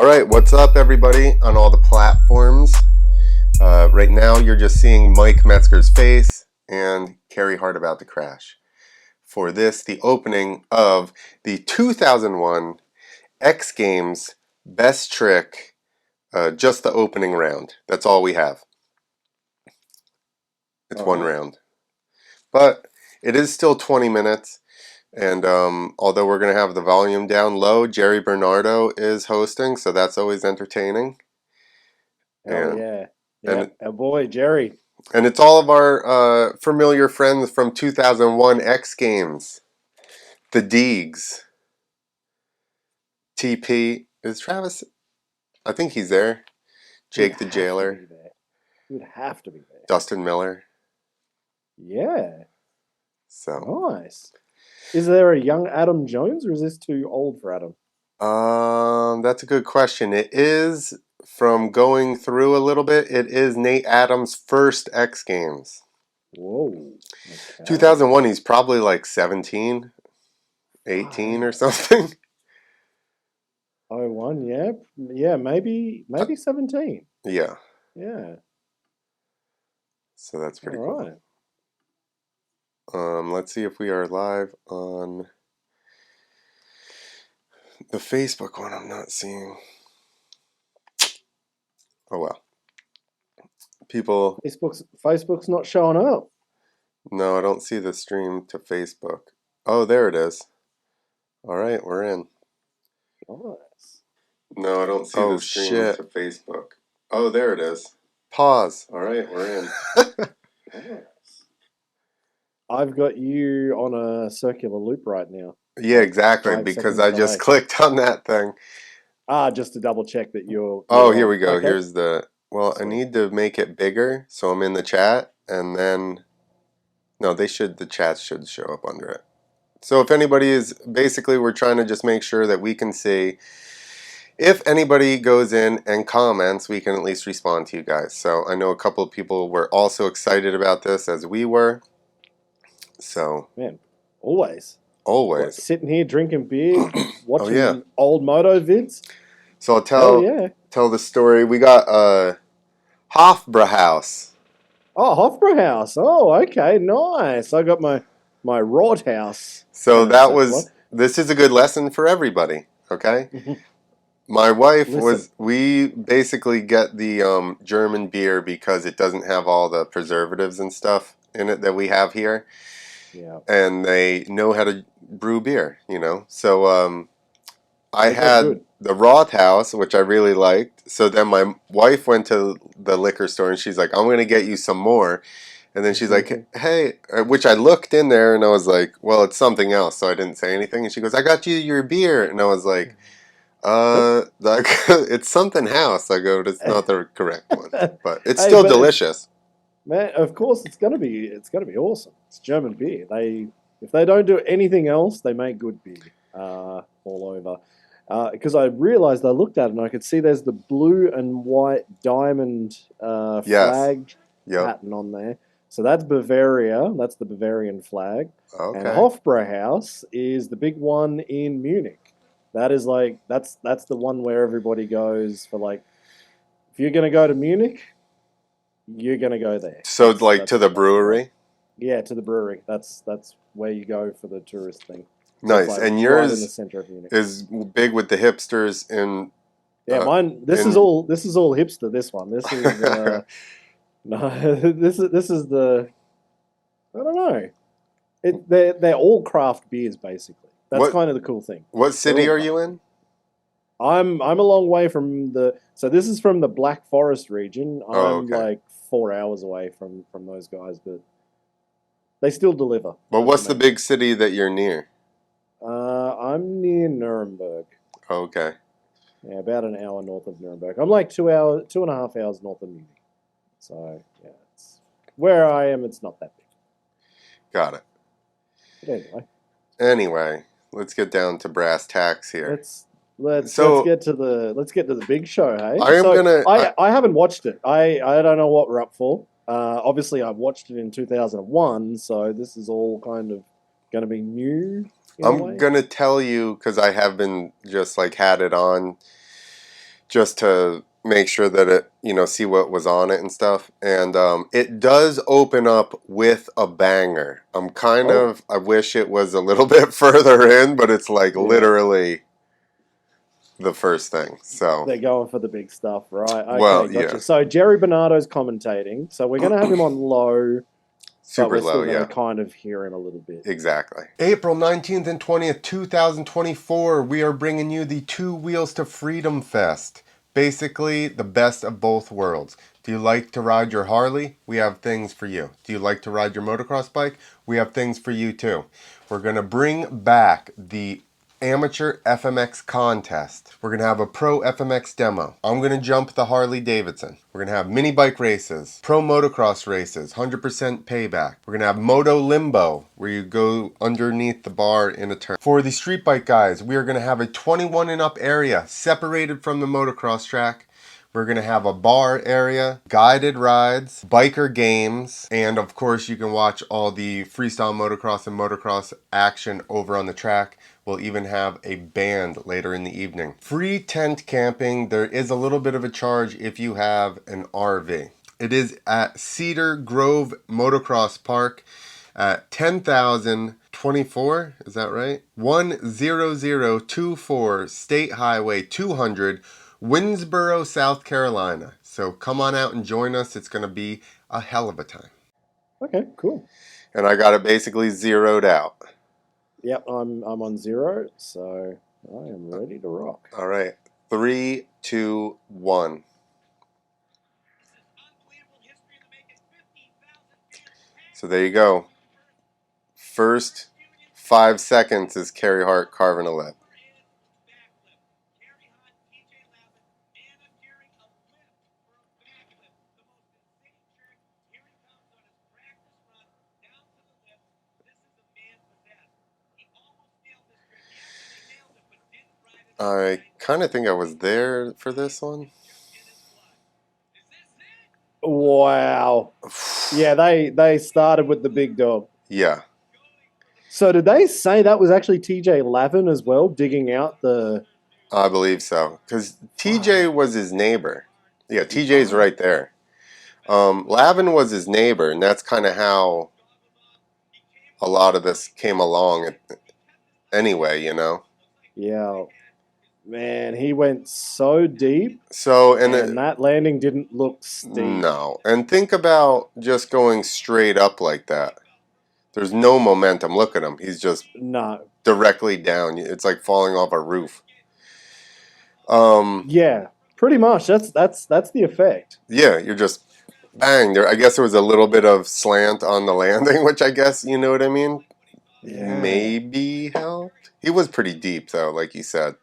All right, what's up, everybody, on all the platforms? Right now, you're just seeing Mike Metzger's face and Carrie Hart about to crash. For this, the opening of the 2001 X Games Best Trick, just the opening round. That's all we have. It's one round. But it is still 20 minutes. And although we're going to have the volume down low, Jerry Bernardo is hosting, so that's always entertaining. Oh, yeah. Yeah, our boy, Jerry. And it's all of our familiar friends from 2001 X Games. The Deegs. TP. Is Travis? I think he's there. Jake the Jailer. He would have to be there. Dustin Miller. Yeah. So nice. Is there a young Adam Jones, or is this too old for Adam? That's a good question. It is, from going through a little bit, it is Nate Adams' first X Games. Whoa. Okay. 2001, he's probably like 17, 18 or something. 01, yeah. Yeah, maybe 17. Yeah. Yeah. So that's pretty cool. Right. Let's see if we are live on the Facebook one. I'm not seeing. Oh well. People. Facebook's not showing up. No, I don't see the stream to Facebook. Oh, there it is. All right, we're in. Nice. No, I don't see the stream to Facebook. Oh, there it is. Pause. All right, we're in. Nice. I've got you on a circular loop right now. Yeah, exactly, because I just clicked on that thing. Just to double check that you're oh, here we go. Okay. Here's the... Well, I need to make it bigger, so I'm in the chat, and then... No, the chat should show up under it. So if anybody is... Basically, we're trying to just make sure that we can see... If anybody goes in and comments, we can at least respond to you guys. So I know a couple of people were also excited about this, as we were. So... Man, always. Always. What, sitting here drinking beer, watching old Moto vids. So I'll tell the story. We got Hofbrauhaus. Oh, Hofbrauhaus. Oh, okay, nice. I got my Rothaus. So that was. This is a good lesson for everybody. Okay. My wife we basically get the German beer because it doesn't have all the preservatives and stuff in it that we have here. Yeah. And they know how to brew beer, you know. So I had the Rothaus, which I really liked. So then my wife went to the liquor store and she's like, I'm going to get you some more. And then she's like, hey, which I looked in there and I was like, well, it's something else. So I didn't say anything. And she goes, I got you your beer. And I was like, it's something house. I go, it's not the correct one, but it's still delicious. Man, of course it's gonna be awesome. It's German beer. If they don't do anything else, they make good beer all over. Because I realized I looked at it and I could see there's the blue and white diamond flag pattern on there. So that's Bavaria. That's the Bavarian flag. Okay. And Hofbrauhaus is the big one in Munich. That is that's the one where everybody goes for if you're gonna go to Munich, you're gonna go there. So that's to the brewery? Yeah, to the brewery. That's where you go for the tourist thing. Nice. And yours in the center of Munich is big with the hipsters in. Yeah, mine. This is all hipster. This one. This is no. This is the. I don't know. They're all craft beers basically. That's kind of the cool thing. What city are you in? I'm a long way from the. So this is from the Black Forest region. I'm like 4 hours away from those guys, but they still deliver. But what's the big city that you're near? I'm near Nuremberg. Okay. Yeah, about an hour north of Nuremberg. I'm like 2.5 hours north of Munich. So yeah, where I am. It's not that big. Got it. But anyway, let's get down to brass tacks here. Let's get to the big show. Hey, I haven't watched it. I don't know what we're up for. Obviously, I've watched it in 2001, so this is all kind of going to be new. I'm going to tell you, because I have been just had it on just to make sure that it, see what was on it and stuff. And it does open up with a banger. I wish it was a little bit further in, but it's like literally the first thing. So they're going for the big stuff, right? Okay, well, gotcha. yeah, So Jerry Bernardo's commentating. So we're going to have him on low, but super we're still low, going to yeah. kind of hear him a little bit. Exactly. April 19th and 20th, 2024, we are bringing you the Two Wheels to Freedom Fest. Basically, the best of both worlds. Do you like to ride your Harley? We have things for you. Do you like to ride your motocross bike? We have things for you too. We're going to bring back the amateur FMX contest. We're going to have a pro FMX demo. I'm going to jump the Harley Davidson. We're going to have mini bike races, pro motocross races, 100% payback. We're going to have Moto Limbo, where you go underneath the bar in a turn. For the street bike guys, we are going to have a 21 and up area separated from the motocross track. We're going to have a bar area, guided rides, biker games, and of course you can watch all the freestyle motocross and motocross action over on the track. We'll even have a band later in the evening. Free tent camping. There is a little bit of a charge if you have an RV. It is at Cedar Grove Motocross Park at 10,024, is that right? 10024 State Highway 200, Winnsboro, South Carolina. So come on out and join us. It's going to be a hell of a time. Okay, cool. And I got it basically zeroed out. Yep, I'm on 0, so I am ready to rock. All right. 3, 2, 1. So there you go. First 5 seconds is Carey Hart carving a lip. I kind of think I was there for this one. Wow. Yeah, they started with the big dog. Yeah. So did they say that was actually TJ Lavin as well, digging out the... I believe so. Because TJ was his neighbor. Yeah, TJ's right there. Lavin was his neighbor, and that's kind of how a lot of this came along anyway, Yeah. Man, he went so deep. So, and that landing didn't look steep. No. And think about just going straight up like that. There's no momentum. Look at him. He's just directly down. It's like falling off a roof. Yeah, pretty much. That's the effect. Yeah, you're just bang. I guess there was a little bit of slant on the landing, which I guess, you know what I mean? Yeah. Maybe helped. He was pretty deep, though, like you said.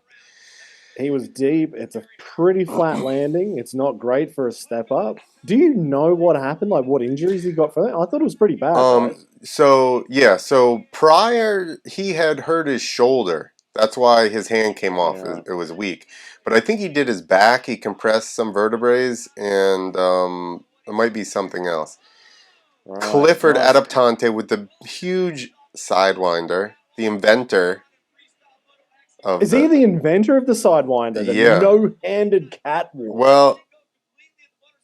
He was deep. It's a pretty flat landing. It's not great for a step up. Do you know what happened? Like what injuries he got from it? I thought it was pretty bad. Right? So prior he had hurt his shoulder. That's why his hand came off. Yeah. It was weak. But I think he did his back. He compressed some vertebrae, and it might be something else. Right. Clifford Adaptante with the huge sidewinder, the inventor. Is he the inventor of the sidewinder? The no-handed catwalk. Well,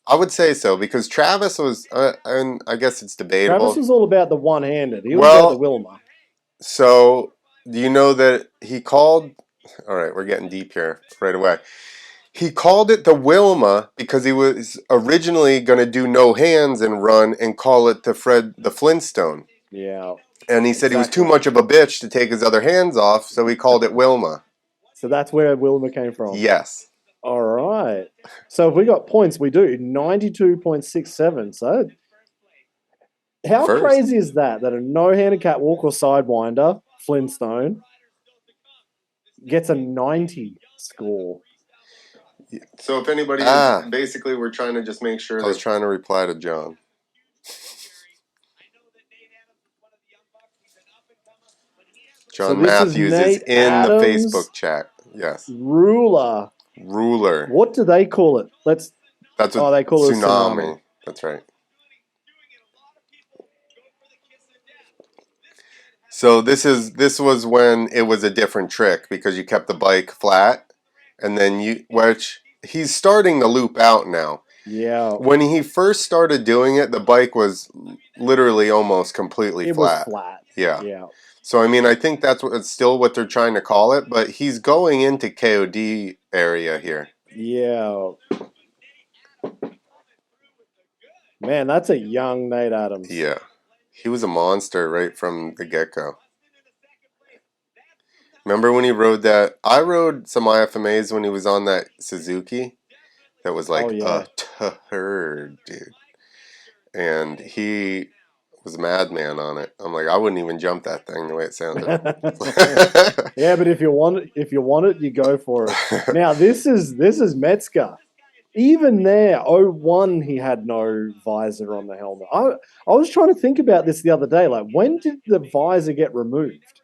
I would say so because Travis was, and I guess it's debatable. Travis was all about the one-handed. He was about the Wilma. So, do you know that he called? All right, we're getting deep here right away. He called it the Wilma because he was originally going to do no hands and run and call it the Fred the Flintstone. Yeah. And he said he was too much of a bitch to take his other hands off, so he called it Wilma. So that's where Wilma came from? Yes. All right. So if we got points, we do 92.67. So how crazy is that? That a no-handed catwalk or sidewinder, Flintstone, gets a 90 score. So if anybody basically we're trying to just make sure I was trying to reply to John. John Matthews is in the Facebook chat. Yes. Ruler. What do they call it? That's what they call it tsunami. That's right. So this was when it was a different trick because you kept the bike flat, and then which he's starting to loop out now. Yeah, When he first started doing it, the bike was literally almost completely it was flat. flat. Yeah. Yeah. So I mean, I think it's still what they're trying to call it, but he's going into KOD area here. Yeah. Man, that's a young Nate Adams. Yeah. He was a monster right from the get-go. Remember when he rode that? I rode some IFMAs when he was on that Suzuki. That was Oh, like yeah. a turd, dude. And he was a madman on it. I'm like, I wouldn't even jump that thing the way it sounded. Yeah, but if you want it, you go for it. Now this is Metzger. Even there, 01, he had no visor on the helmet. I was trying to think about this the other day. Like, when did the visor get removed?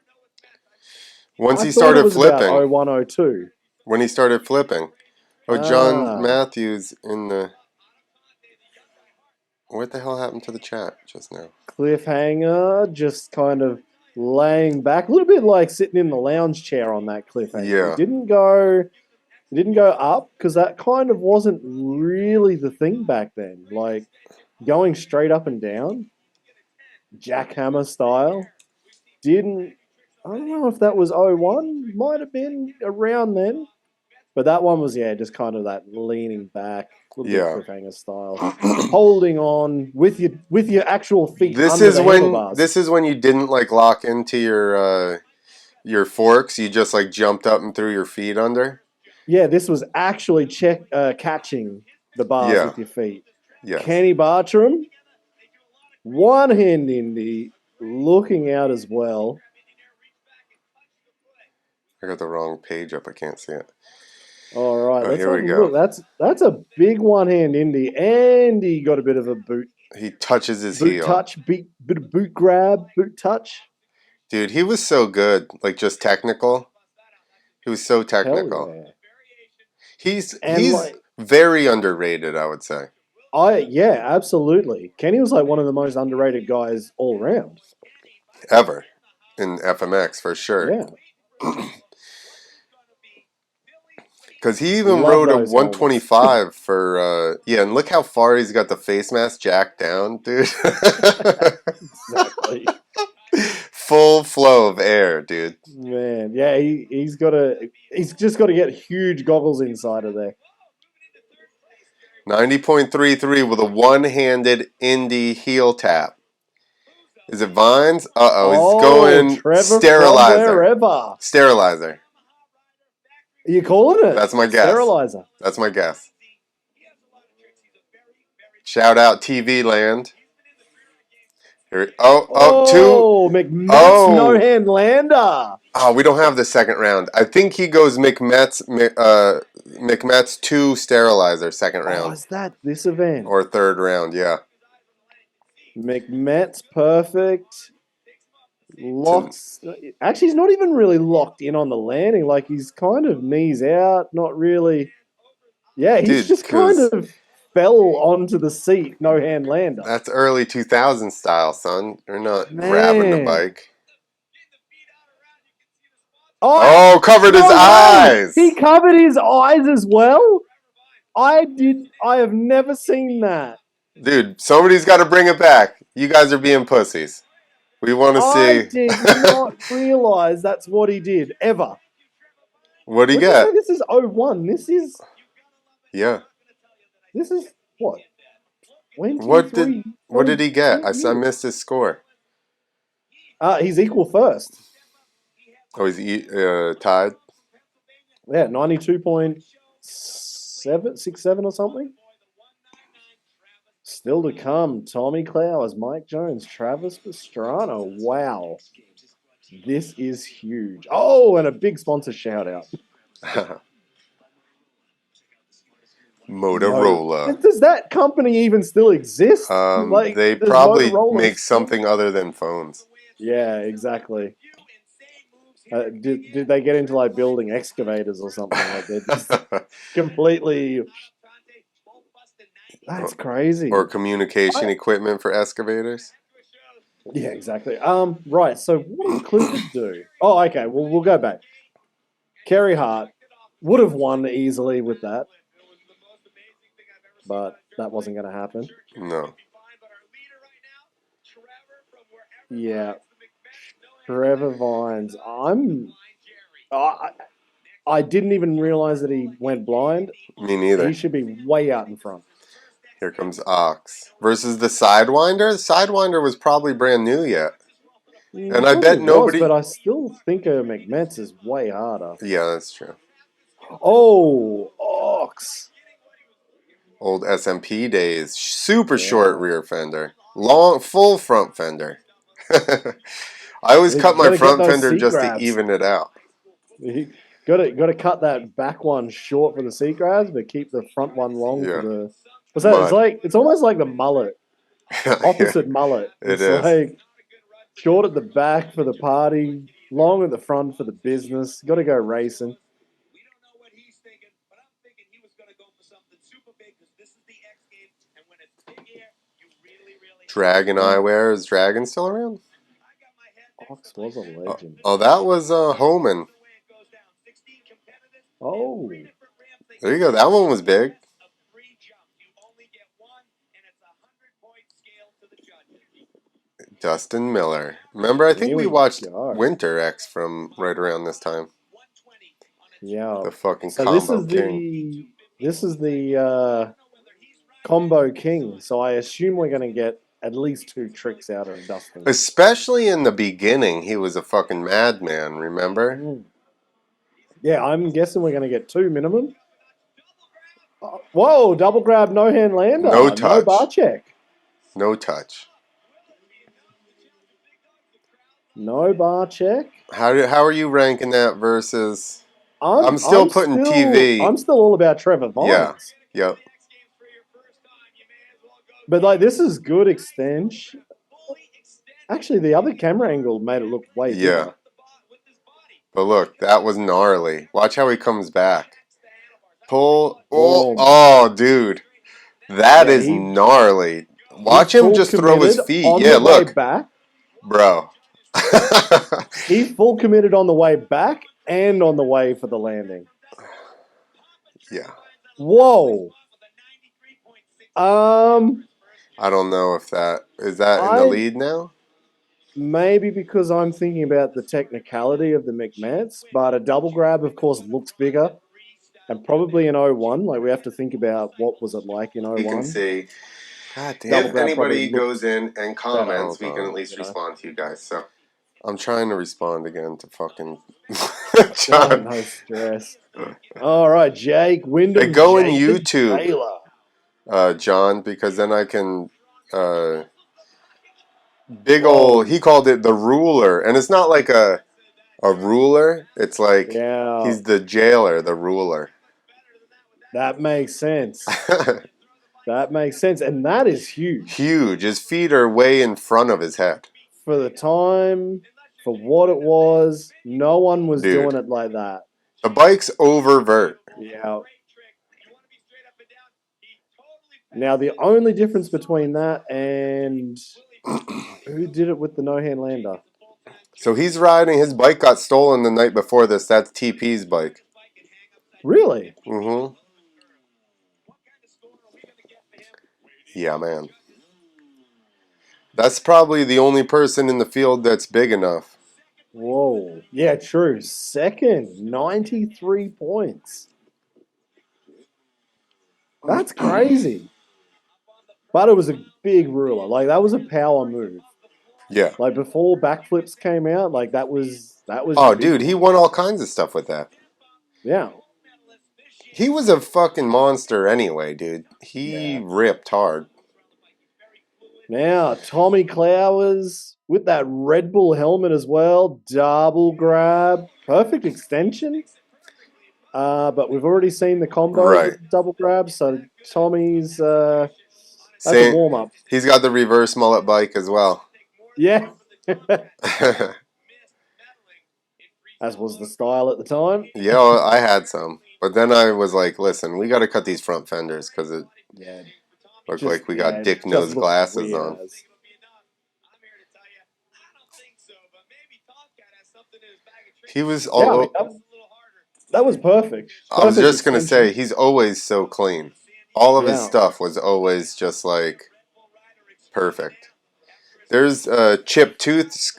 Once I he thought it started was about flipping. 01, 02. When he started flipping. Oh, John Ah, Matthews in the... What the hell happened to the chat just now? cliffhanger, just kind of laying back, a little bit like sitting in the lounge chair on that cliffhanger. Yeah. It didn't go up because that kind of wasn't really the thing back then. Like going straight up and down, jackhammer style. Didn't I don't know if that was 01, might have been around then. But that one was just kind of that leaning back, a little bit Yeah. cliffhanger style. Holding on with your actual feet under the handlebars. This is when you didn't like lock into your forks. You just like jumped up and threw your feet under. Yeah, this was actually catching the bars Yeah. with your feet. Yes. Kenny Bartram, one hand Indy, looking out as well. I got the wrong page up. I can't see it. All right, Oh, let's here have we a go. look. That's a big one hand Indy, and he got a bit of a boot He touches his heel. touch, bit of boot grab, boot touch. Dude, he was so good. Like just technical. He was so technical. Hell yeah. He's And like very underrated, I would say. Absolutely. Kenny was like one of the most underrated guys all around. Ever. In FMX for sure. Yeah. Because he even Love rode a those helmets. 125 for, and look how far he's got the face mask jacked down, dude. Exactly. Full flow of air, dude. Man, yeah, he's just got to get huge goggles inside of there. 90.33 with a one-handed Indy heel tap. Is it Vines? Uh-oh, he's going Trevor sterilizer. from wherever. Sterilizer. Are you calling it? That's my guess. Sterilizer. That's my guess. Shout out TV Land. Here, two. McMahon's no-hand lander. Oh, we don't have the second round. I think he goes McMets 2 sterilizer second round. Oh, is that this event? Or third round, yeah. McMets perfect. Locks. Actually, he's not even really locked in on the landing. Like he's kind of knees out, not really. Yeah, he's just kind of fell onto the seat, no hand lander. That's early 2000 style, son. They're not grabbing the bike. Oh, covered his eyes. He covered his eyes as well. I have never seen that. Dude, somebody's got to bring it back. You guys are being pussies. We want to see. I did not realize that's what he did ever. What did he get? This is 01. This is. Yeah. This is what? 23, what did he get? I missed his score. He's equal first. Oh, he's tied? Yeah, 92.767 or something. Still to come, Tommy Clowers, Mike Jones, Travis Pastrana. Wow. This is huge. Oh, and a big sponsor shout out. Motorola. Does that company even still exist? They probably make something other than phones. Yeah, exactly. Did they get into like building excavators or something? Like they're just completely. That's crazy. Or communication equipment for excavators. Yeah, exactly. Right. So what did Clifford do? Oh, okay. Well, we'll go back. Kerry Hart would have won easily with that. but that wasn't going to happen. No. Yeah, Trevor Vines. I didn't even realize that he went blind. Me neither. He should be way out in front. Here comes Ox versus the Sidewinder. The Sidewinder was probably brand new yet. And I bet nobody... but I still think a McMets is way harder. Yeah, that's true. Oh, Ox. Old SMP days. Super short rear fender. Long, full front fender. I always cut my front fender just to even it out. You got to cut that back one short for the seat grabs, but keep the front one long for the. What's that? It's almost like the mullet, opposite mullet. It is like short at the back for the party, long at the front for the business. Got to go racing. We don't know what he's thinking, but I'm thinking he was going to go for something super big because this is the XGames, and when it's big here, you really. Dragon Eyewear. Is Dragon still around? Ox was a legend. Oh, that was Homan. Oh. There you go. That one was big. Dustin Miller. Remember, I think we watched Winter X from right around this time. Yeah. The fucking combo king. This is the combo king. So I assume we're going to get at least 2 tricks out of Dustin. Especially in the beginning, he was a fucking madman, remember? Yeah, I'm guessing we're going to get 2 minimum. Whoa, double grab, no hand lander. No touch. No bar check. No touch. No bar check. How are you ranking that versus... I'm still putting TV. I'm still all about Trevor Vines. Yeah, yep. But like, this is good extension. Actually, the other camera angle made it look way bigger. But look, that was gnarly. Watch how he comes back. Pull. Oh, dude. That is gnarly. Watch him just throw his feet. Yeah, look. Back. Bro. He's full committed on the way back and on the way for the landing. Yeah. Whoa. I don't know if that... Is that in the lead now? Maybe because I'm thinking about the technicality of the McMats, but a double grab, of course, looks bigger. And probably in 01, like we have to think about what was it like in 01. You can see. God damn. If anybody goes in and comments, we can at least respond to you guys. So I'm trying to respond again to fucking John. No stress. All right, Jake Wyndham. They go in YouTube, John, because then I can... big old... He called it the ruler. And it's not like a ruler. It's like he's the jailer, the ruler. That makes sense. That makes sense. And that is huge. Huge. His feet are way in front of his head. For the time, for what it was, no one was doing it like that. The bike's oververt. Yeah. Now, the only difference between that and who did it with the no-hand lander? So he's riding, his bike got stolen the night before this. That's TP's bike. Really? Mm-hmm. Yeah, man. That's probably the only person in the field that's big enough. Whoa. Yeah, true. Second, 93 points. That's crazy. But it was a big ruler. Like, that was a power move. Yeah. Like, before backflips came out, like, that was. Oh, dude, he won all kinds of stuff with that. Yeah. He was a fucking monster anyway, dude. He ripped hard. Now, Tommy Clowers with that Red Bull helmet as well. Double grab. Perfect extension. But we've already seen the combo with the double grab, so Tommy's that's a warm-up. He's got the reverse mullet bike as well. Yeah. As was the style at the time. Yeah, well, I had some. But then I was like, listen, we got to cut these front fenders because it looked like we got dick nose glasses on. He was all... that was perfect. I was just going to say, he's always so clean. All of his Yeah. stuff was always just like perfect. There's a chip tooth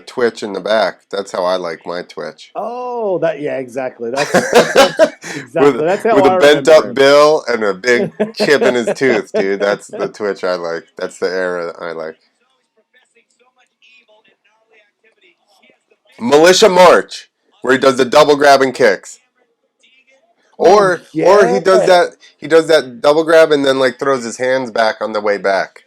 twitch in the back. That's how I like my twitch. Oh, exactly. That's exactly. That's how with a I bent remember up him. bill and a big chip in his tooth, dude. That's the twitch I like. That's the era I like. Militia March, where he does the double grab and kicks. Oh Or he yeah, does that double grab and then like throws his hands back on the way back.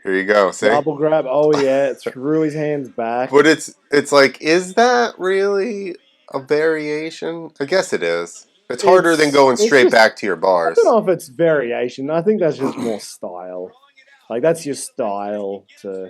Here you go, see? double grab. Oh yeah, threw his hands back. But it's like, is that really a variation? I guess it is. It's harder than going It's straight just, back to your I don't bars. know if it's variation. I think that's just more style. Like that's your style to.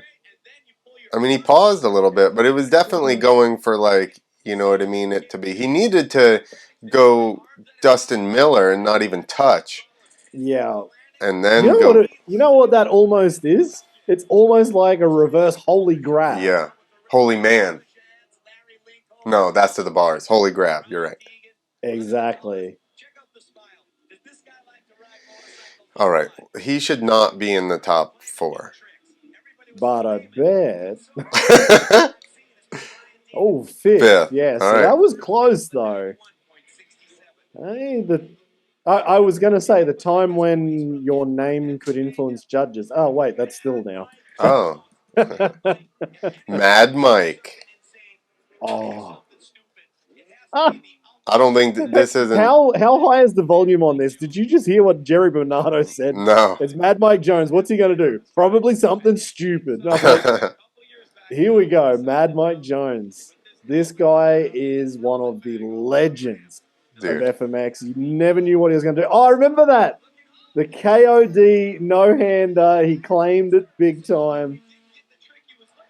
I mean, he paused a little bit, but it was definitely going for like, you know what I mean, it to be. He needed to go Dustin Miller and not even touch, Yeah. and then go. You know what that almost is? It's almost like a reverse holy grab. Yeah, holy man. No, that's to the bars. Holy grab. You're right. Exactly. All right, he should not be in the top 4. But I bet. Oh, fifth. Fifth. Yeah, All so right. that was close though. Hey, I was going to say the time when your name could influence judges. Oh, wait, that's still now. Oh, Mad Mike. Oh. Ah, I don't think this isn't. how high is the volume on this? Did you just hear what Jerry Bernardo said? No. It's Mad Mike Jones. What's he going to do? Probably something stupid. I thought, here we go, Mad Mike Jones. This guy is one of the legends of Dude. FMX. You never knew what he was going to do. Oh, I remember that. The KOD no-hander. He claimed it big time.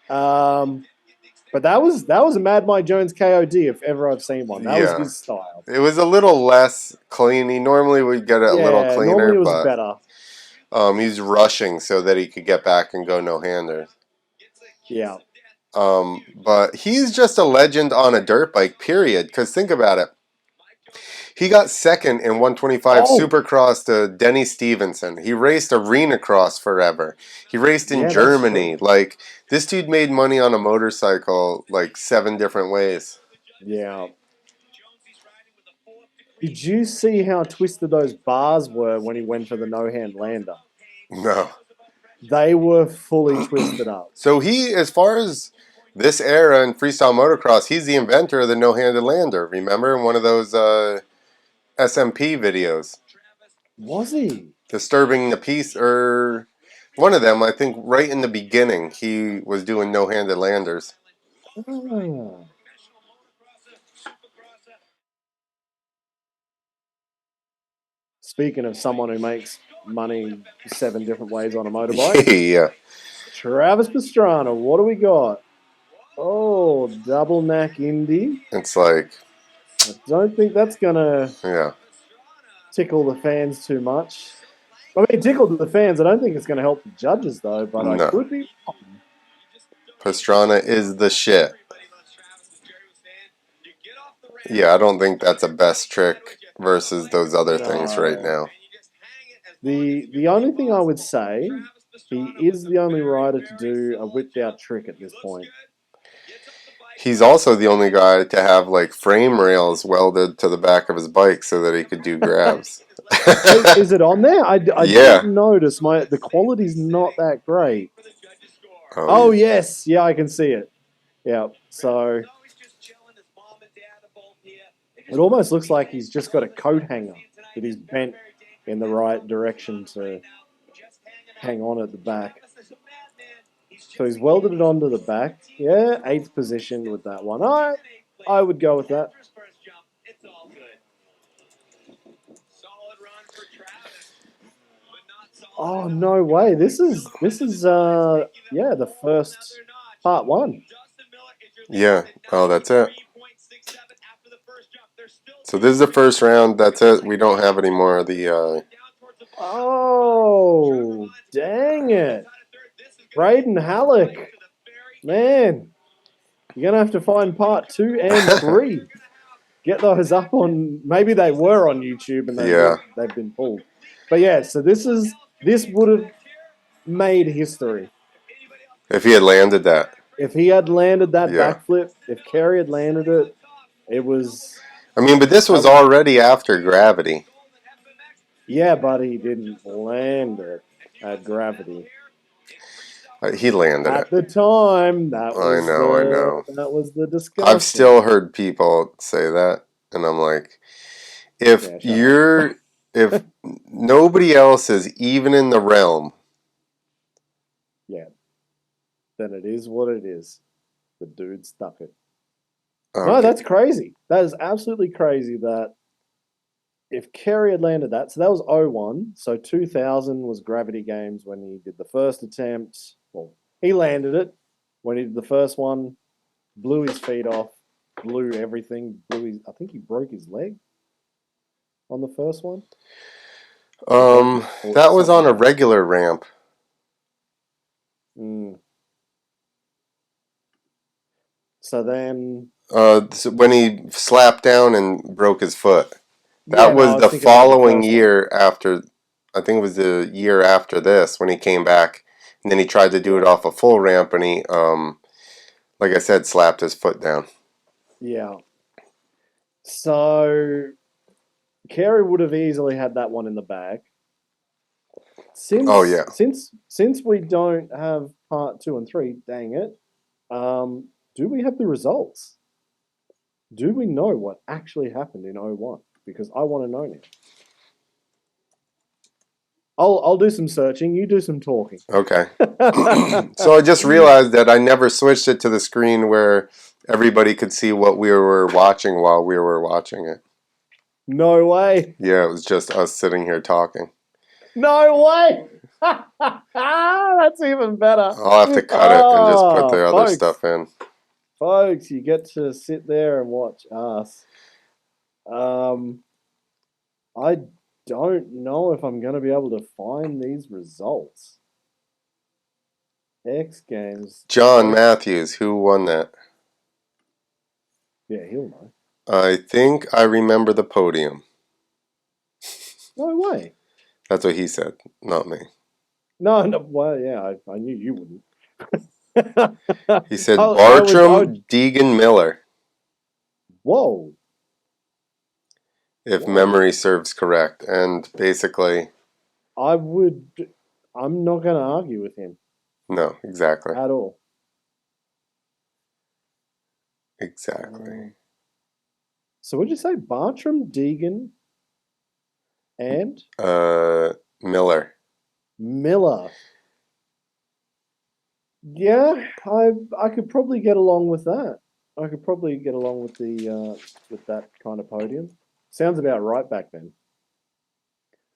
But that was a Mad Mike Jones KOD if ever I've seen one. That was Yeah. his style. It was a little less clean. He normally would get it a little Yeah, normally cleaner, it was but better. he's rushing so that he could get back and go no-hander. Yeah. But he's just a legend on a dirt bike, period. Because think about it. He got second in 125 Oh, Supercross to Denny Stevenson. He raced Arena Cross forever. He raced in yeah, that's Germany. true. Like, this dude made money on a motorcycle like 7 different ways. Yeah. Did you see how twisted those bars were when he went for the no-hand lander? No. They were fully twisted up. So he, as far as this era in freestyle motocross, he's the inventor of the no-handed lander. Remember in one of those SMP videos? Was he? Disturbing the Peace, or one of them, I think right in the beginning, he was doing no-handed landers. Ah. Speaking of someone who makes money 7 different ways on a motorbike, Yeah. Travis Pastrana, what do we got? Oh, double knack Indy. It's like, I don't think that's going to yeah. tickle the fans too much. I mean, tickle the fans. I don't think it's going to help the judges, though, but I No. could be wrong. Pastrana is the shit. Yeah, I don't think that's a best trick versus those other things right No. now. The only thing I would say, he is the only rider to do a whipped out trick at this point. He's also the only guy to have like frame rails welded to the back of his bike so that he could do grabs. Is it on there? I Yeah. didn't notice. The quality's not that great. Oh, Oh, yes. Yeah, I can see it. Yeah, so it almost looks like he's just got a coat hanger that he's bent in the right direction to hang on at the back. So he's welded it onto the back. Yeah, 8th position with that one. I would go with that. Oh, no way. This is the first part 1. Yeah. Oh, that's it. So this is the first round. That's it. We don't have any more of the. Oh, dang it. Braden Halleck. Man, you're going to have to find part 2 and 3. Get those up on. Maybe they were on YouTube and they've been pulled. But yeah, so this would have made history If he had landed that. if he had landed that Yeah. backflip. If Kerry had landed it, it was. I mean, but this was already after gravity. Yeah, but he didn't land it at gravity. He landed At it. the time, I know. that was the discussion. I've still heard people say that, and I'm like, if if nobody else is even in the realm, yeah, then it is what it is. The dude stuck it. okay. No, that's crazy. That is absolutely crazy that if Kerry had landed that, so that was 01, so 2000 was Gravity Games when he did the first attempt. Well, he landed it when he did the first one, blew his feet off, blew everything, I think he broke his leg on the first one. That was on a regular ramp. So then, So when he slapped down and broke his foot, that was the thinking about following the year after. I think it was the year after this when he came back, and then he tried to do it off a full ramp, and he, like I said, slapped his foot down. Yeah. So Kerry would have easily had that one in the bag. Since we don't have part 2 and 3, dang it. Do we have the results? Do we know what actually happened in 01? Because I want to know now. I'll do some searching. You do some talking. Okay. So I just realized that I never switched it to the screen where everybody could see what we were watching while we were watching it. No way. Yeah, it was just us sitting here talking. No way. That's even better. I'll have to cut it and just put the other stuff in. Folks, you get to sit there and watch us. I don't know if I'm going to be able to find these results. XGames. John Matthews, who won that? Yeah, he'll know. I think I remember the podium. No way. That's what he said, not me. No, well, yeah, I knew you wouldn't. He said Bartram, Deegan, Miller. Whoa. If memory serves correct. And basically... I'm not going to argue with him. No, exactly. At all. Exactly. So what did you say? Bartram, Deegan, and? Miller. Miller. Yeah, I could probably get along with that. I could probably get along with the with that kind of podium. Sounds about right back then.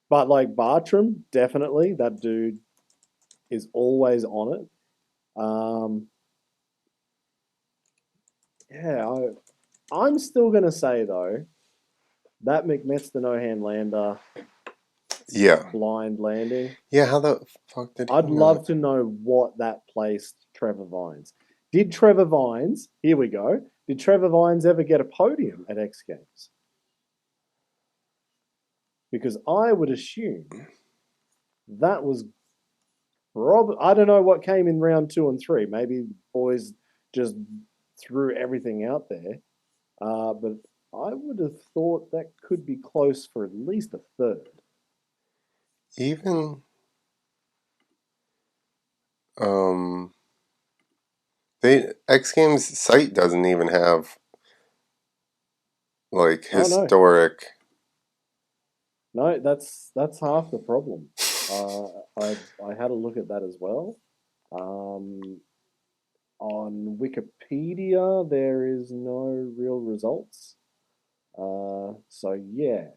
But like Bartram, definitely that dude is always on it. Yeah, I'm still gonna say though that McMets the no hand lander. Yeah. Blind landing. Yeah, how the fuck did he I'd love to know what that placed Trevor Vines. Did Trevor Vines, here we go, did Trevor Vines ever get a podium at X Games? Because I would assume that was I don't know what came in round 2 and 3. Maybe boys just threw everything out there. But I would have thought that could be close for at least a third. Even X Games site doesn't even have like historic. No, that's half the problem. I had a look at that as well. On Wikipedia, there is no real results. So yeah,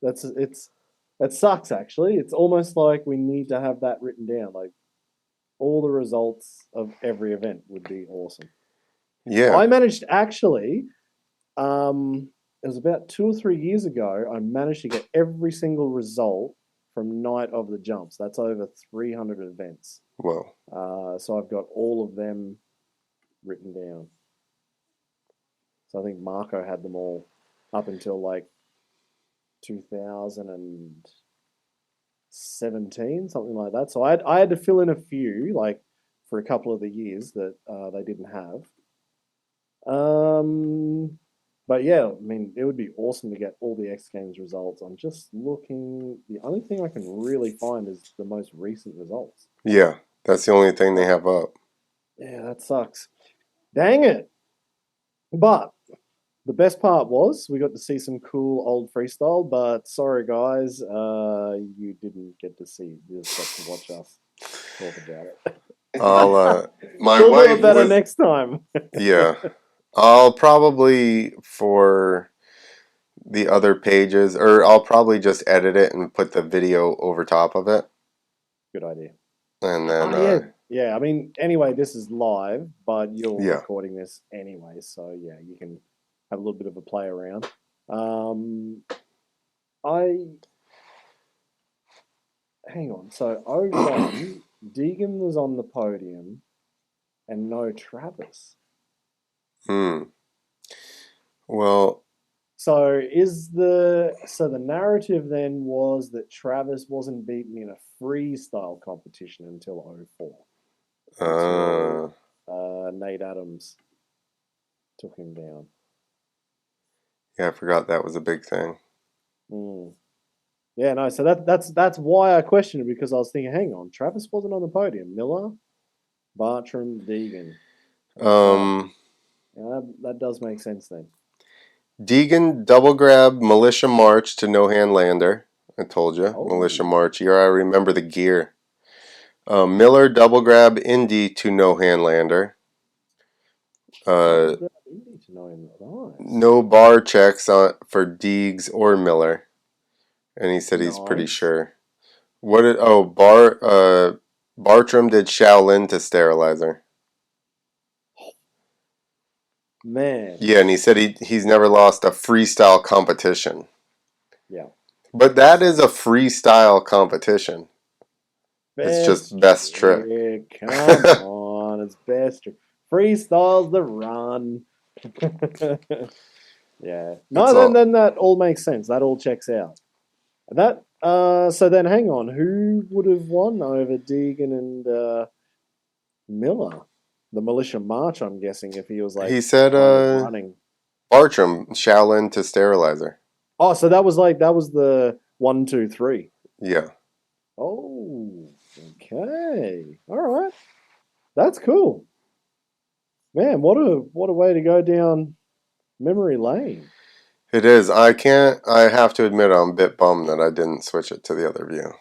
it sucks actually. It's almost like we need to have that written down. Like all the results of every event would be awesome. Yeah, I managed actually. It was about 2 or 3 years ago. I managed to get every single result from Night of the Jumps. That's over 300 events. Whoa. So I've got all of them written down. So I think Marco had them all up until like 2017, something like that. So I had to fill in a few, like for a couple of the years that they didn't have. But yeah, I mean, it would be awesome to get all the X Games results. I'm just looking. The only thing I can really find is the most recent results. Yeah, that's the only thing they have up. Yeah, that sucks. Dang it. But the best part was we got to see some cool old freestyle, but sorry guys, you didn't get to see. You just got to watch us talk about it. I'll my We'll do wife it better was next time. yeah. I'll probably for the other pages, or I'll probably just edit it and put the video over top of it, Good idea. and then Yeah, yeah. I mean, anyway, this is live, but you're Yeah. recording this anyway, so yeah, you can have a little bit of a play around. I hang on. So 01, Deegan was on the podium, and no Travis. Well, So the narrative then was that Travis wasn't beaten in a freestyle competition until 04. Until Nate Adams took him down. yeah, I forgot that was a big thing. Yeah, no. So that's why I questioned it, because I was thinking, hang on, Travis wasn't on the podium. Miller, Bartram, Deegan. Yeah, that does make sense then. Deegan double grab Militia March to no hand lander. I told you, Oh. Militia March. Yeah, I remember the gear. Miller double grab Indy to no hand lander. No bar checks for Deegs or Miller, and he said he's pretty sure. What did Bartram did Shaolin to sterilizer. Man. Yeah, and he said he's never lost a freestyle competition. Yeah. But that is a freestyle competition. It's just best trick. Come on, it's best trick. Freestyle's the run. Yeah. No, then that all makes sense. That all checks out. That so then hang on, who would have won over Deegan and Miller? The Militia March, I'm guessing, if he was like he said running. Bartram Shaolin to sterilizer. Oh, so that was the 1, 2, 3. Yeah. Oh, okay. All right. That's cool. Man, what a way to go down memory lane. It is. I have to admit I'm a bit bummed that I didn't switch it to the other view.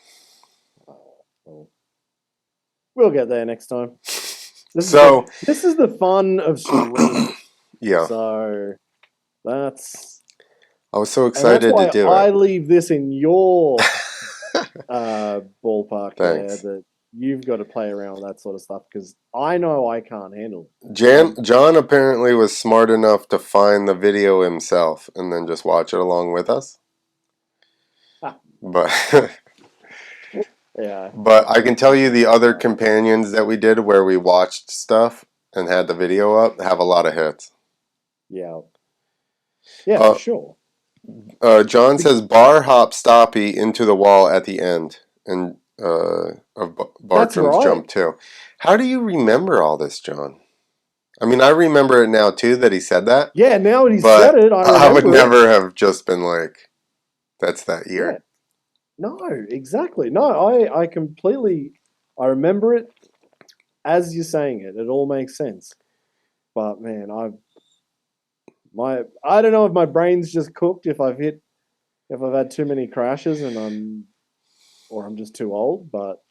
Well, we'll get there next time. This is the fun of streaming. Yeah. So that's. I was so excited to do it. I leave this in your ballpark there, that you've got to play around with that sort of stuff, because I know I can't handle it. John apparently was smart enough to find the video himself and then just watch it along with us. But yeah. But I can tell you the other companions that we did where we watched stuff and had the video up have a lot of hits. Yeah. Yeah, for sure. John says bar hop stoppy into the wall at the end and of Bartram's jump too. How do you remember all this, John? I mean, I remember it now too that he said that. Yeah, now that he said it, I would never have just been like, that's that year. Yeah. No, exactly. No, I completely, I remember it as you're saying it. It all makes sense. But man, I don't know if my brain's just cooked, if I've had too many crashes and I'm just too old. But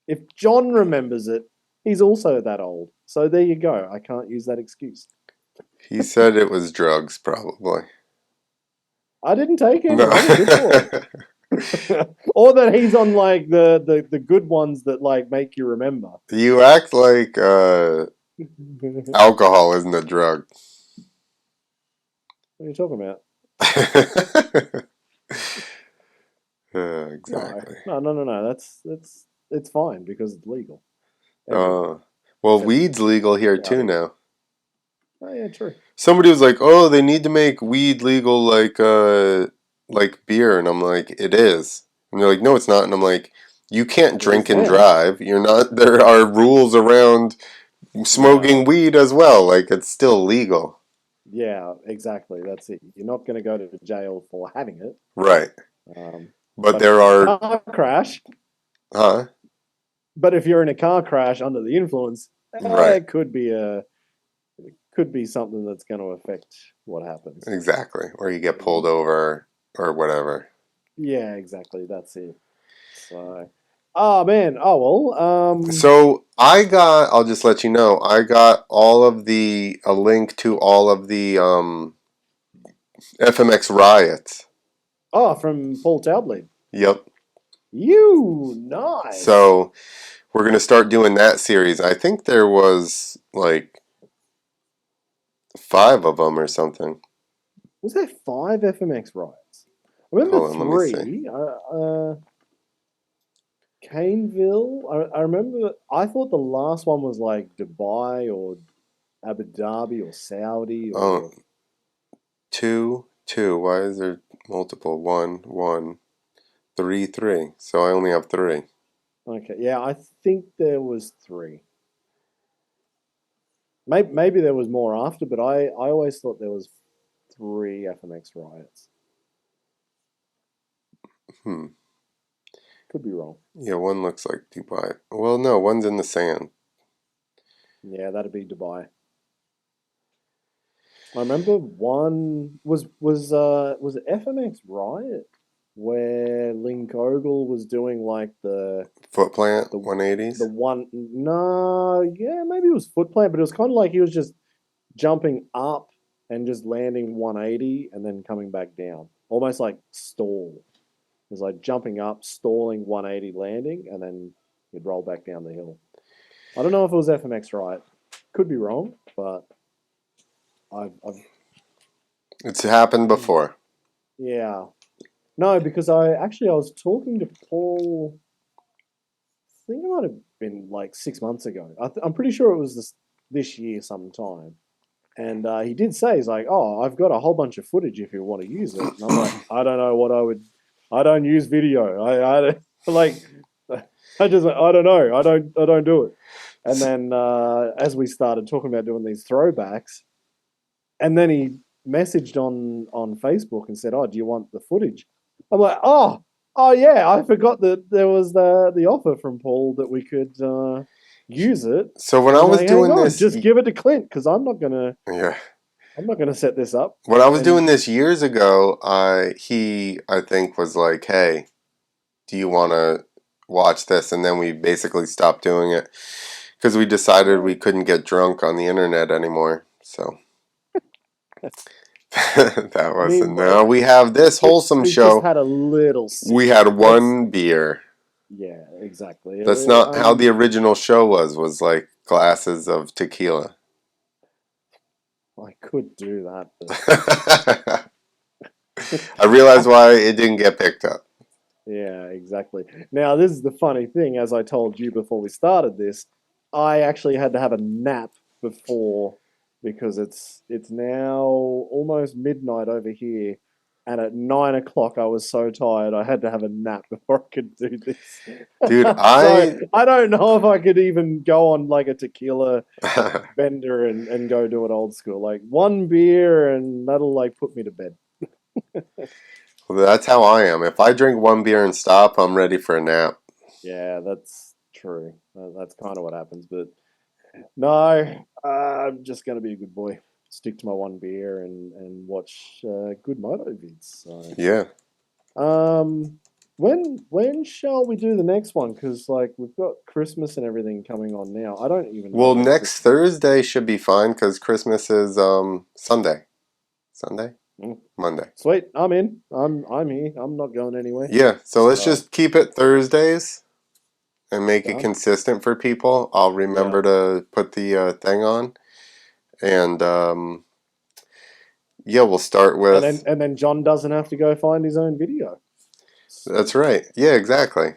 if John remembers it, he's also that old. So there you go. I can't use that excuse. He said it was drugs, probably. I didn't take any. I was good for it. Or that he's on like the good ones that like make you remember. You act like alcohol isn't a drug. What are you talking about? Exactly. No. It's fine because it's legal. Well, weed's legal here too now. Oh yeah, true. Somebody was like, "Oh, they need to make weed legal like beer," and I'm like, "It is." And they're like, "No, it's not." And I'm like, "You can't It is drink and now. drive. You're not. There are rules around smoking Yeah, weed as well. Like it's still legal." yeah, exactly. That's it. You're not going to go to jail for having it. Right. But But if there you're in a are, car crash, huh? but if you're in a car crash under the influence, Right. it could be something that's going to affect what happens. Exactly. Or you get pulled Um, over or whatever. yeah, exactly. That's it. So, oh man. Oh well. So I'll just let you know, I got a link to all of the FMX riots. Oh, from Paul Talbleed. Yep. You nice. So we're going to start doing that series. I think there was like 5 of them or something. Was there 5 FMX riots? I remember Hold on, let me see. 3. Caneville. I remember. I thought the last one was like Dubai or Abu Dhabi or Saudi Oh, or 2, 2. Why is there multiple? 1, 1, 3, 3. So I only have 3. okay. Yeah, I think there was 3. Maybe there was more after, but I always thought there was 3 FMX riots. Hmm. Could be wrong. Yeah, one looks like Dubai. Well, no, one's in the sand. Yeah, that'd be Dubai. I remember one was it FMX Riot where Link Ogle was doing like Foot plant, the 180s. one no yeah maybe it was foot plant but it was kind of like he was just jumping up and just landing 180 and then coming back down almost like stall. It was like jumping up, stalling 180 landing and then he'd roll back down the hill. I don't know if it was FMX Riot. Could be wrong, but I've It's happened before. yeah. No, because I was talking to Paul. I think it might have been like 6 months ago. I'm pretty sure it was this year sometime. And he did say he's like, "Oh, I've got a whole bunch of footage if you want to use it." And I'm like, "I don't know what I would. I don't use video. I don't like. I just I don't know. I don't do it." And then as we started talking about doing these throwbacks, and then he messaged on Facebook and said, "Oh, do you want the footage?" I'm like, "Oh yeah, I forgot that there was the offer from Paul that we could use it." So when And I I'm was like, "Hang doing on, this, just give it to Clint because yeah, I'm not gonna set this up." when I was doing And this years ago, I think was like, "Hey, do you want to watch this?" And then we basically stopped doing it because we decided we oh, couldn't get drunk on the internet anymore. So that I mean, wasn't. Now we have this wholesome we've just show. had a little We sip. had Let's one beer. yeah, exactly. That's not how the original show was. Was like glasses of tequila. I could do that, but I realized why it didn't get picked up. yeah, exactly. Now, this is the funny thing. As I told you before we started this, I actually had to have a nap before because it's now almost midnight over here, and at 9 o'clock I was so tired I had to have a nap before I could do this. Dude, So I don't know if I could even go on like a tequila bender and go do it old school. Like one beer and that'll like put me to bed. that's how I am. If I drink one beer and stop, I'm ready for a nap. Yeah, that's true. That's kind of what happens. But no, I'm just going to be a good boy. Stick to my one beer and watch good moto vids. So, Yeah. um, when shall we do the next one? Because like we've got Christmas and everything coming on now. I don't even know Well, when next Christmas is. Thursday should be fine because Christmas is Sunday. Sunday? Mm, Monday. sweet, I'm in. I'm here. I'm not going anywhere. Yeah. So let's So just keep it Thursdays and make it done. consistent for people. I'll Yeah, remember to put the thing on, and yeah, we'll start with. and then John doesn't have to go find his own video. That's Sweet. right. Yeah, exactly.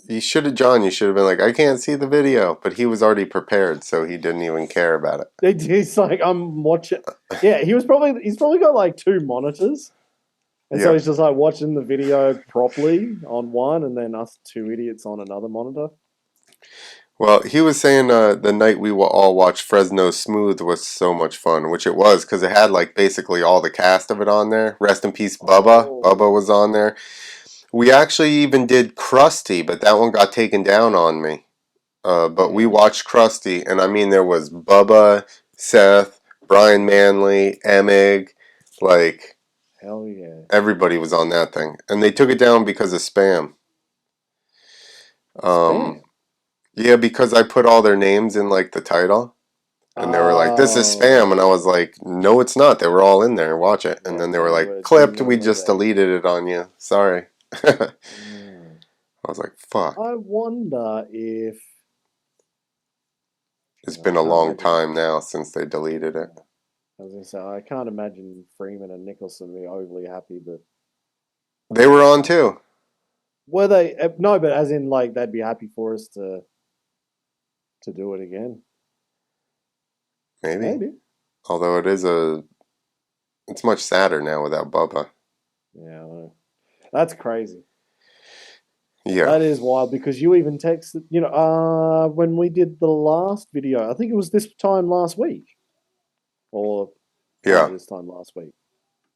You should have, John. You should have been like, I can't see the video, but he was already prepared, so he didn't even care about it. He's like, I'm watching. Yeah, he's probably got like 2 monitors. And so Yeah. he's just like watching the video properly on one and then us 2 idiots on another monitor. Well, he was saying the night we will all watch Fresno Smooth was so much fun, which it was because it had like basically all the cast of it on there. Rest in peace, Bubba. Oh. Bubba was on there. We actually even did Krusty, but that one got taken down on me. But we Yeah. watched Krusty, and I mean there was Bubba, Seth, Brian Manley, Emig, like Hell yeah. everybody was on that thing, and they took it down because of spam. Spam. Yeah, because I put all their names in like the title. And they were like, "This is spam," and I was like, "No, it's not. They were all in there. Watch it." And Yeah, then they were they like, were "Clipped. We genuinely just there. deleted it on you. Sorry." I Mm. was like, "Fuck." I wonder if It's I been a can't long imagine. time now since they deleted it. I was gonna say I can't imagine Freeman and Nicholson be overly happy, but They were on too. were they? No, but as in like they'd be happy for us to do it again. Maybe. Maybe. Although it's much sadder now without Bubba. Yeah, I know. That's crazy. Yeah. That is wild because you even texted, when we did the last video, I think it was this time last week or part Yeah. of this time last week.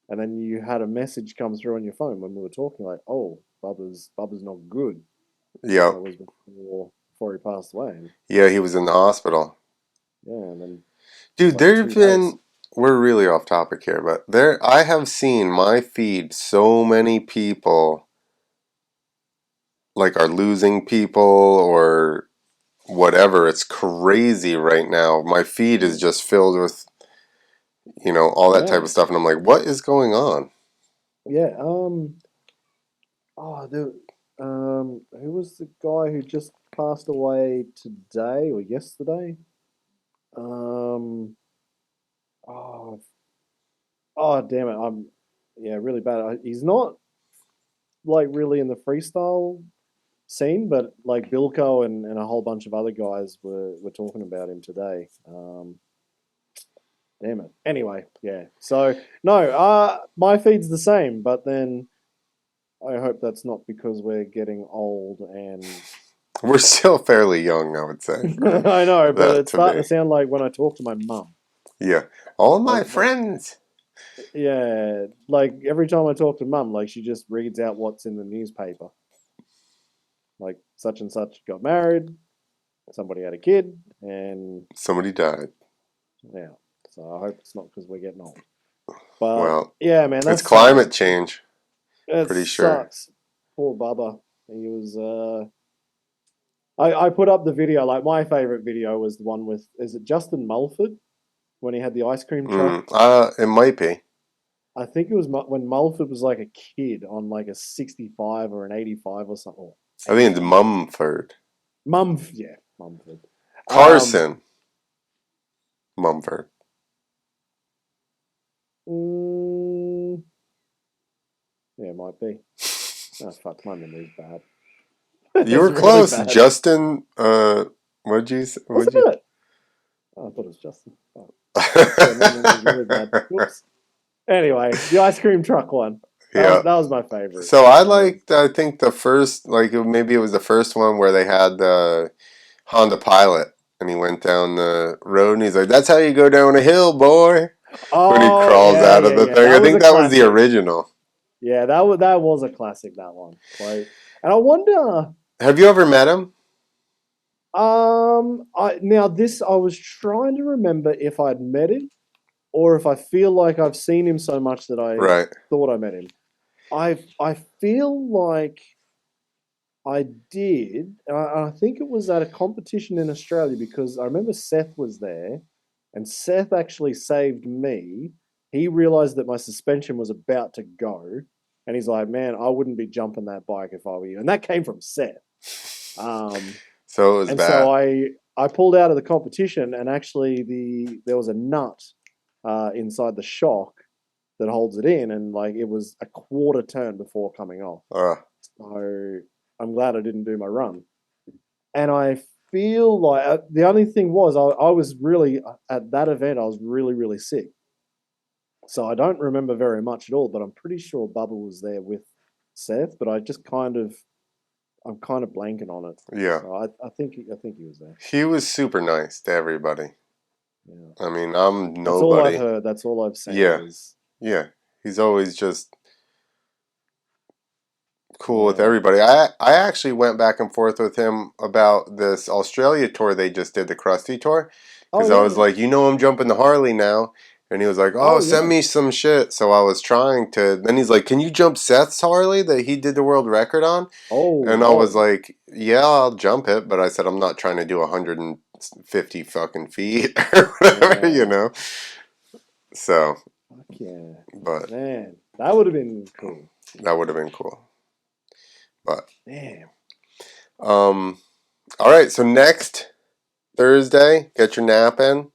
And then you had a message come through on your phone when we were talking, like, "Oh, Bubba's not good." Yeah. That was before he passed away. And, Yeah, he was in the hospital. yeah, and then Dude, like there've 2 days. been we're really off topic here, but I have seen my feed so many people like are losing people or whatever. It's crazy right now. My feed is just filled with, all that type Yeah, of stuff. And I'm like, what is going on? yeah. Oh, who was the guy who just passed away today or yesterday? Um, oh, oh, damn it! Yeah, really bad. He's not like really in the freestyle scene, but like Bilko and a whole bunch of other guys were talking about him today. Damn it. Anyway, yeah. So no, my feed's the same, but then I hope that's not because we're getting old and We're still fairly young, I would say, for I know, but that it's to starting be. to sound like when I talk to my mum. Yeah. All my Like, friends. yeah, like every time I talk to mum, like she just reads out what's in the newspaper. Like such and such got married, somebody had a kid, and Somebody died. yeah. So I hope it's not because we're getting old. But Well, yeah, man, it's that's sad. climate change. It Pretty sure. sucks. Poor Bubba. He was. I put up the video. Like my favorite video was the one with is it Justin Mulford when he had the ice cream truck. It might be. I think it was when Mulford was like a kid on like a 65 or an 85 or something. Or I think it's 81. Mumford. Yeah, Mumford. Carson Mumford. Mm, yeah, it might be. Oh, fuck, my memory's bad. You were It's really close. bad. Justin, what'd you say? Wasn't it? Oh, I thought it was Justin. Oh. Yeah, my memory's really bad. Whoops. Anyway, the ice cream truck one. Yeah. That was my favorite. So I liked, I think the first, like maybe it was the first one where they had the Honda Pilot and he went down the road and he's like, "That's how you go down a hill, boy." When he Oh crawls yeah, out of yeah, the yeah. thing. That I was a think that was the classic. original. Yeah, that was a classic. That one. Like, and I wonder. Have you ever met him? I was trying to remember if I'd met him or if I feel like I've seen him so much that I Right. thought I met him. I feel like I did. I think it was at a competition in Australia because I remember Seth was there, and Seth actually saved me. He realized that my suspension was about to go, and he's like, "Man, I wouldn't be jumping that bike if I were you." And that came from Seth. So it was And bad. so I pulled out of the competition, and actually there was a nut inside the shock that holds it in, and like it was a quarter turn before coming off. So I'm glad I didn't do my run. And I feel like the only thing was I was really at that event. I was really really sick, so I don't remember very much at all. But I'm pretty sure Bubba was there with Seth. But I'm kind of blanking on it. Yeah. So I think he was there. He was super nice to everybody. Yeah. I mean, I'm That's all I've nobody. heard. That's all I've seen. Yeah. Is Yeah. He's always just cool with yeah. everybody. I actually went back and forth with him about this Australia tour they just did, the Krusty tour, Oh because I yeah, was yeah. like, I'm jumping the Harley now, and he was like, oh, Oh send yeah. me some shit. So I was trying to. Then he's like, can you jump Seth's Harley that he did the world record on? Oh And I was whoa. like, yeah, I'll jump it, but I said I'm not trying to do 150 fucking feet or whatever, Yeah. So, Fuck yeah. but Man, that would have been cool. that would have been cool. But Damn. all right, so next Thursday, get your nap in.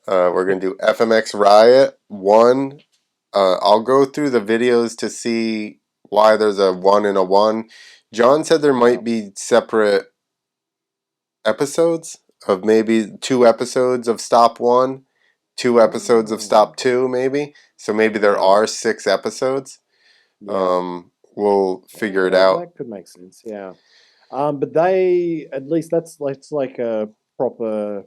We're gonna do FMX Riot 1. I'll go through the videos to see why there's a 1 and a 1. John said there might Yep. be separate episodes of maybe 2 episodes of Stop 1, 2 episodes of Oh. Stop 2, maybe. So maybe there Yeah. are 6 episodes. Yeah. We'll figure it That out. that could make sense. Yeah. But they at least that's like a proper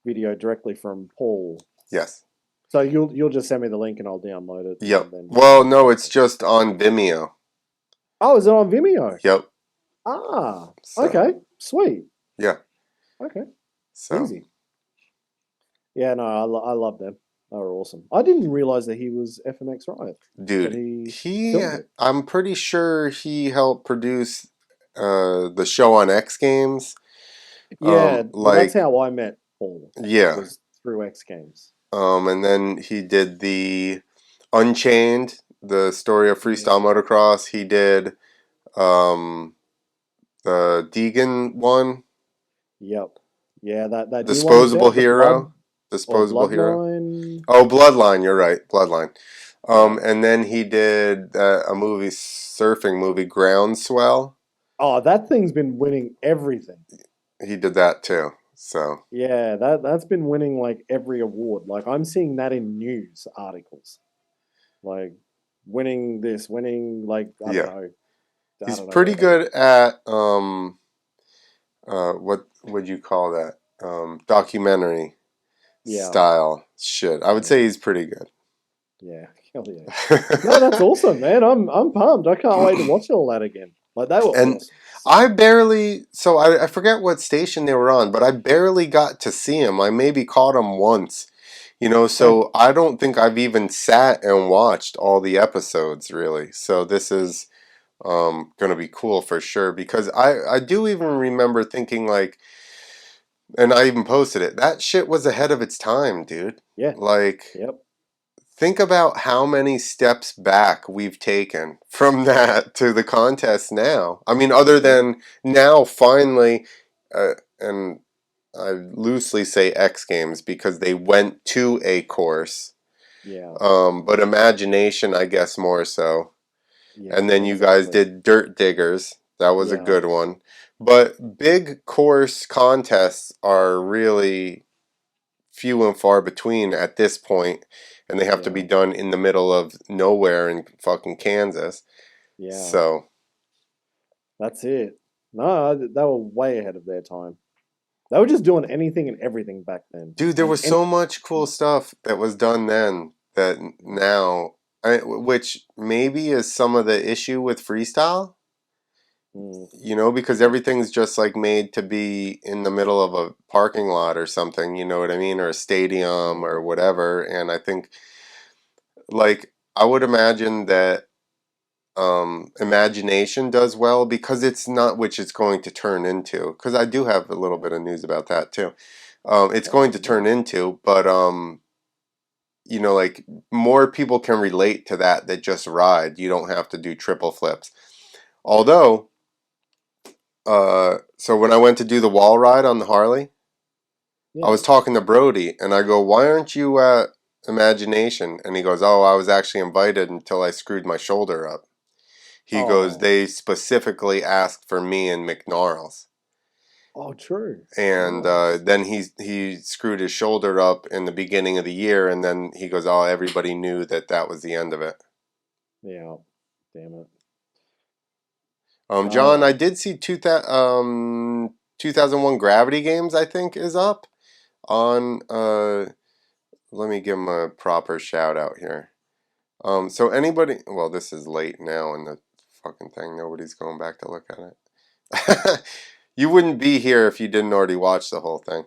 video directly from Paul. Yes. So you'll just send me the link and I'll download it Yep. and then Well, no, it's just on Vimeo. Oh, is it on Vimeo? Yep. Ah, So, okay. Sweet. yeah. Okay. So, Easy. Yeah, no, I love them. They were awesome. I didn't realize that he was FMX Riot. That dude, he filmed it. I'm pretty sure he helped produce the show on X Games. Yeah, well, that's Like, how I met Paul. yeah. Was through X Games. And then he did the Unchained, the story of Yeah. freestyle motocross. He did the Deegan one, Yep. Yeah, that new one he's Disposable out, the Blood Hero. or Disposable Hero. Bloodline. Oh, Bloodline. You're right, Bloodline. Yeah. And then he did a movie, surfing movie, Groundswell. Oh, that thing's been winning everything. He did that too. So Yeah, that's been winning like every award. Like I'm seeing that in news articles. Like winning this, winning like I don't yeah, know. I he's don't know pretty whatever. good at what would you call that? Documentary Yeah. style shit. I would Yeah. say he's pretty good. Yeah. Hell yeah. No, that's awesome, man. I'm pumped. I can't wait to watch all that again. Like they were And awesome. I forget what station they were on, but I barely got to see him. I maybe caught him once, so I don't think I've even sat and watched all the episodes really. So this is going to be cool for sure because I do even remember thinking like, and I even posted it, that shit was ahead of its time, dude. Yeah. Like, Yep. think about how many steps back we've taken from that to the contest now. I mean, other Yeah. than now, finally, and I loosely say X Games because they went to a course, Yeah. but Imagination, I guess, more so. Yeah. And then you guys Exactly. did Dirt Diggers. That was a Yeah. good one. But big course contests are really few and far between at this point, and they have to be Yeah. done in the middle of nowhere in fucking Kansas. Yeah. So, That's it. No, they were way ahead of their time. They were just doing anything and everything back then. dude, there was And so much cool stuff that was done then that now, which maybe is some of the issue with freestyle. mm, Because everything's just like made to be in the middle of a parking lot or something, you know what I mean? Or a stadium yeah. or whatever. And I think, like, I would imagine that Imagination does well because it's not which it's going to turn into. Because I do have a little bit of news about that too. It's going Oh, to yeah. turn into, but like more people can relate to that just ride. You don't have to do triple flips. Although, so when I went to do the wall ride on the Harley, I Yeah. was talking to Brody and I go, "Why aren't you at Imagination?" And he goes, "Oh, I was actually invited until I screwed my shoulder up." He goes, they specifically asked for me and McNarls. Oh, true. And Nice. then he screwed his shoulder up in the beginning of the year, and then he goes, oh, everybody knew that was the end of it. Yeah. Damn it. John, I did see 2001 Gravity Games, I think, is up on, let me give him a proper shout out here. So anybody, well, this is late now in the fucking thing. Nobody's going back to look at it. You wouldn't be here if you didn't already watch the whole thing.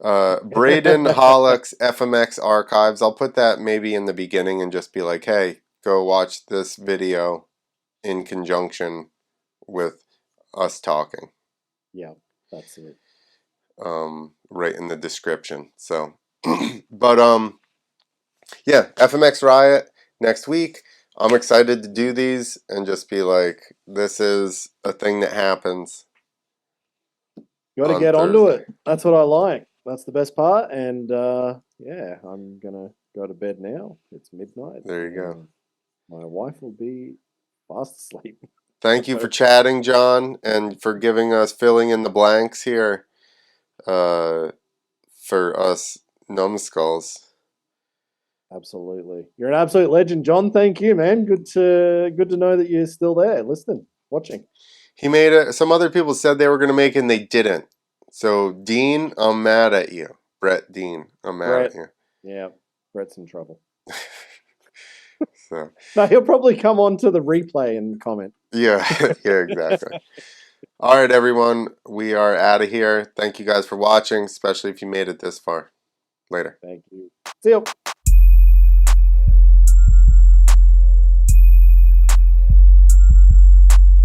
Braden Hollick's FMX archives. I'll put that maybe in the beginning and just be like, hey, go watch this video in conjunction with us talking. Yeah, that's it. Right in the description. So, but yeah, FMX Riot next week. I'm excited to do these and just be like, this is a thing that happens. You got to get onto it. That's what I like. That's the best part. And yeah, I'm gonna go to bed now. It's midnight. There you go. My wife will be fast asleep. Thank you for chatting, John, and for filling in the blanks here for us numbskulls. Absolutely. You're an absolute legend, John. Thank you, man. Good to know that you're still there, listening, watching. He made it. Some other people said they were going to make it and they didn't. So, Dean, I'm mad at you. Brett Dean, I'm mad at you. Yeah, Brett's in trouble. So no, he'll probably come on to the replay and comment. Yeah, yeah, exactly. All right, everyone. We are out of here. Thank you guys for watching, especially if you made it this far. Later. Thank you. See you.